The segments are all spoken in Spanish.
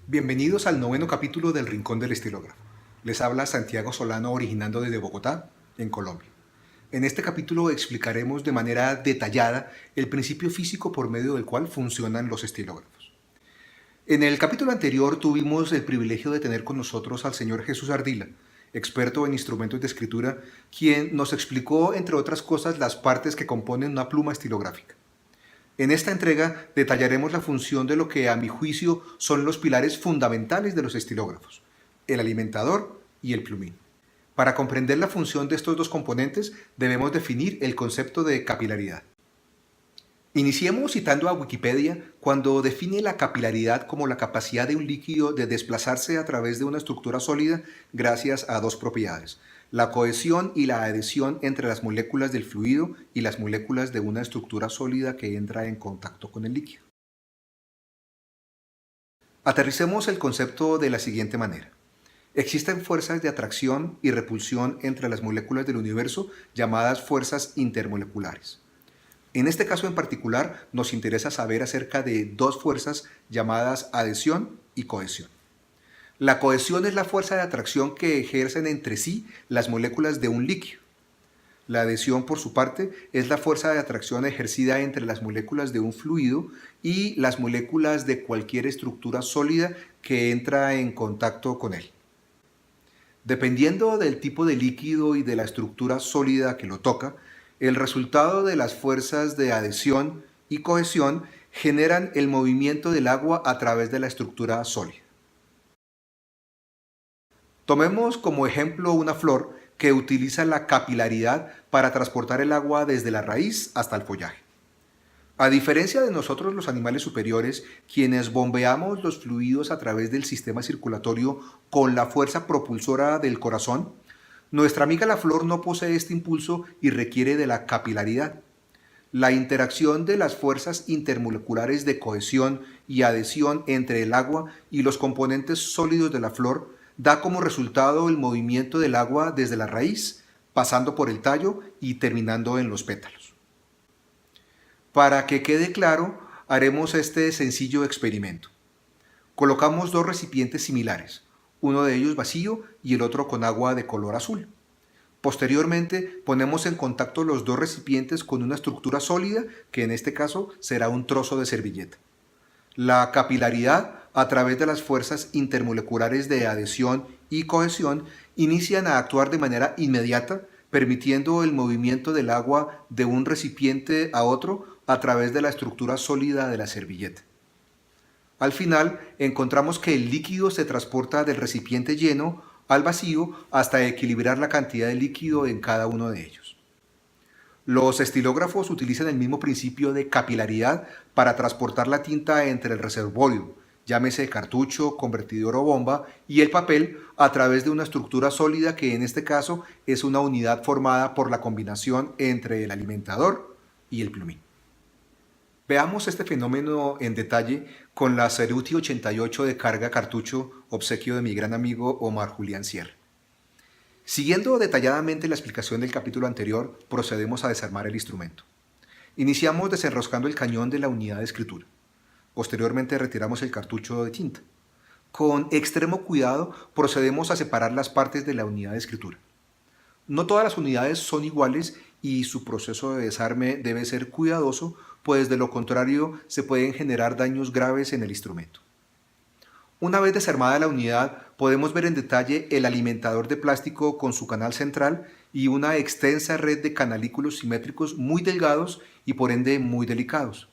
Bienvenidos al noveno capítulo del Rincón del Estilógrafo. Les habla Santiago Solano, originando desde Bogotá, en Colombia. En este capítulo explicaremos de manera detallada el principio físico por medio del cual funcionan los estilógrafos. En el capítulo anterior tuvimos el privilegio de tener con nosotros al señor Jesús Ardila, experto en instrumentos de escritura, quien nos explicó, entre otras cosas, las partes que componen una pluma estilográfica. En esta entrega detallaremos la función de lo que a mi juicio son los pilares fundamentales de los estilógrafos, el alimentador y el plumín. Para comprender la función de estos dos componentes debemos definir el concepto de capilaridad. Iniciemos citando a Wikipedia cuando define la capilaridad como la capacidad de un líquido de desplazarse a través de una estructura sólida gracias a dos propiedades: la cohesión y la adhesión entre las moléculas del fluido y las moléculas de una estructura sólida que entra en contacto con el líquido. Aterricemos el concepto de la siguiente manera. Existen fuerzas de atracción y repulsión entre las moléculas del universo llamadas fuerzas intermoleculares. En este caso en particular nos interesa saber acerca de dos fuerzas llamadas adhesión y cohesión. La cohesión es la fuerza de atracción que ejercen entre sí las moléculas de un líquido. La adhesión, por su parte, es la fuerza de atracción ejercida entre las moléculas de un fluido y las moléculas de cualquier estructura sólida que entra en contacto con él. Dependiendo del tipo de líquido y de la estructura sólida que lo toca, el resultado de las fuerzas de adhesión y cohesión generan el movimiento del agua a través de la estructura sólida. Tomemos como ejemplo una flor que utiliza la capilaridad para transportar el agua desde la raíz hasta el follaje. A diferencia de nosotros los animales superiores, quienes bombeamos los fluidos a través del sistema circulatorio con la fuerza propulsora del corazón, nuestra amiga la flor no posee este impulso y requiere de la capilaridad. La interacción de las fuerzas intermoleculares de cohesión y adhesión entre el agua y los componentes sólidos de la flor da como resultado el movimiento del agua desde la raíz, pasando por el tallo y terminando en los pétalos. Para que quede claro, haremos este sencillo experimento. Colocamos dos recipientes similares, uno de ellos vacío y el otro con agua de color azul. Posteriormente, ponemos en contacto los dos recipientes con una estructura sólida, que en este caso será un trozo de servilleta. La capilaridad, a través de las fuerzas intermoleculares de adhesión y cohesión, inician a actuar de manera inmediata, permitiendo el movimiento del agua de un recipiente a otro a través de la estructura sólida de la servilleta. Al final, encontramos que el líquido se transporta del recipiente lleno al vacío hasta equilibrar la cantidad de líquido en cada uno de ellos. Los estilógrafos utilizan el mismo principio de capilaridad para transportar la tinta entre el reservorio, llámese cartucho, convertidor o bomba, y el papel a través de una estructura sólida que en este caso es una unidad formada por la combinación entre el alimentador y el plumín. Veamos este fenómeno en detalle con la Cerruti 88 de carga cartucho, obsequio de mi gran amigo Omar Julián Sierra. Siguiendo detalladamente la explicación del capítulo anterior, procedemos a desarmar el instrumento. Iniciamos desenroscando el cañón de la unidad de escritura. Posteriormente retiramos el cartucho de tinta. Con extremo cuidado procedemos a separar las partes de la unidad de escritura. No todas las unidades son iguales y su proceso de desarme debe ser cuidadoso, pues de lo contrario se pueden generar daños graves en el instrumento. Una vez desarmada la unidad, podemos ver en detalle el alimentador de plástico con su canal central y una extensa red de canalículos simétricos muy delgados y por ende muy delicados.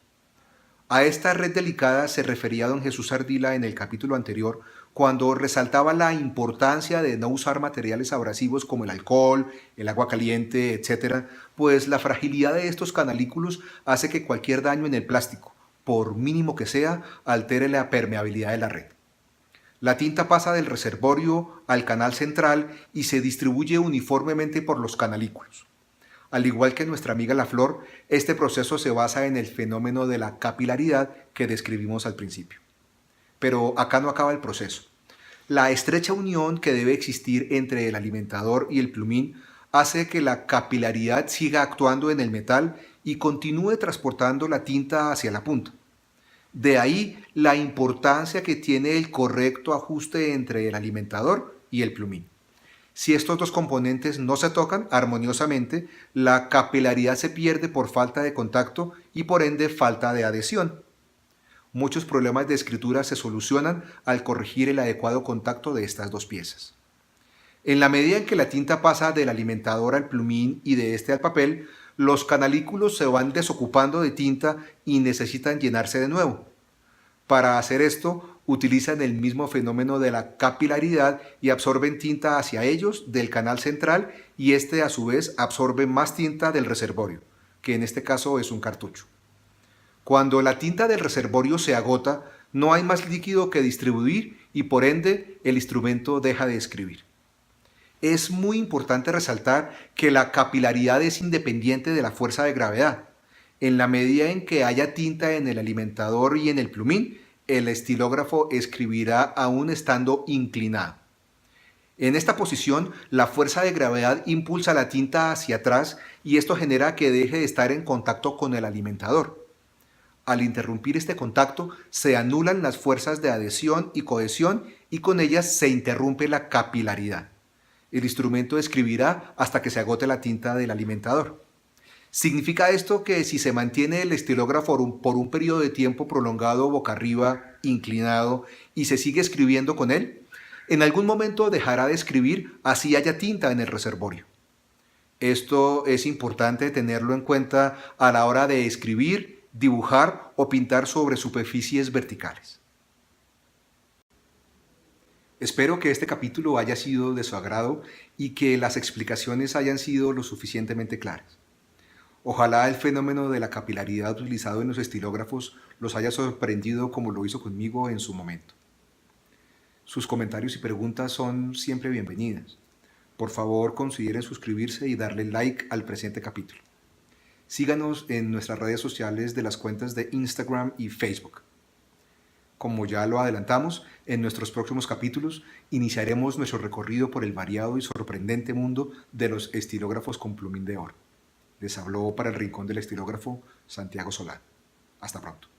A esta red delicada se refería don Jesús Ardila en el capítulo anterior, cuando resaltaba la importancia de no usar materiales abrasivos como el alcohol, el agua caliente, etc., pues la fragilidad de estos canalículos hace que cualquier daño en el plástico, por mínimo que sea, altere la permeabilidad de la red. La tinta pasa del reservorio al canal central y se distribuye uniformemente por los canalículos. Al igual que nuestra amiga la flor, este proceso se basa en el fenómeno de la capilaridad que describimos al principio. Pero acá no acaba el proceso. La estrecha unión que debe existir entre el alimentador y el plumín hace que la capilaridad siga actuando en el metal y continúe transportando la tinta hacia la punta. De ahí la importancia que tiene el correcto ajuste entre el alimentador y el plumín. Si estos dos componentes no se tocan armoniosamente, la capilaridad se pierde por falta de contacto y por ende falta de adhesión. Muchos problemas de escritura se solucionan al corregir el adecuado contacto de estas dos piezas. En la medida en que la tinta pasa del alimentador al plumín y de este al papel, los canalículos se van desocupando de tinta y necesitan llenarse de nuevo. Para hacer esto, utilizan el mismo fenómeno de la capilaridad y absorben tinta hacia ellos del canal central y este a su vez absorbe más tinta del reservorio, que en este caso es un cartucho. Cuando la tinta del reservorio se agota, no hay más líquido que distribuir y por ende el instrumento deja de escribir. Es muy importante resaltar que la capilaridad es independiente de la fuerza de gravedad. En la medida en que haya tinta en el alimentador y en el plumín, el estilógrafo escribirá aún estando inclinado. En esta posición, la fuerza de gravedad impulsa la tinta hacia atrás y esto genera que deje de estar en contacto con el alimentador. Al interrumpir este contacto, se anulan las fuerzas de adhesión y cohesión y con ellas se interrumpe la capilaridad. El instrumento escribirá hasta que se agote la tinta del alimentador. ¿Significa esto que si se mantiene el estilógrafo por un periodo de tiempo prolongado boca arriba, inclinado, y se sigue escribiendo con él? En algún momento dejará de escribir así haya tinta en el reservorio. Esto es importante tenerlo en cuenta a la hora de escribir, dibujar o pintar sobre superficies verticales. Espero que este capítulo haya sido de su agrado y que las explicaciones hayan sido lo suficientemente claras. Ojalá el fenómeno de la capilaridad utilizado en los estilógrafos los haya sorprendido como lo hizo conmigo en su momento. Sus comentarios y preguntas son siempre bienvenidas. Por favor, consideren suscribirse y darle like al presente capítulo. Síganos en nuestras redes sociales de las cuentas de Instagram y Facebook. Como ya lo adelantamos, en nuestros próximos capítulos iniciaremos nuestro recorrido por el variado y sorprendente mundo de los estilógrafos con plumín de oro. Les habló para el Rincón del Estilógrafo Santiago Solán. Hasta pronto.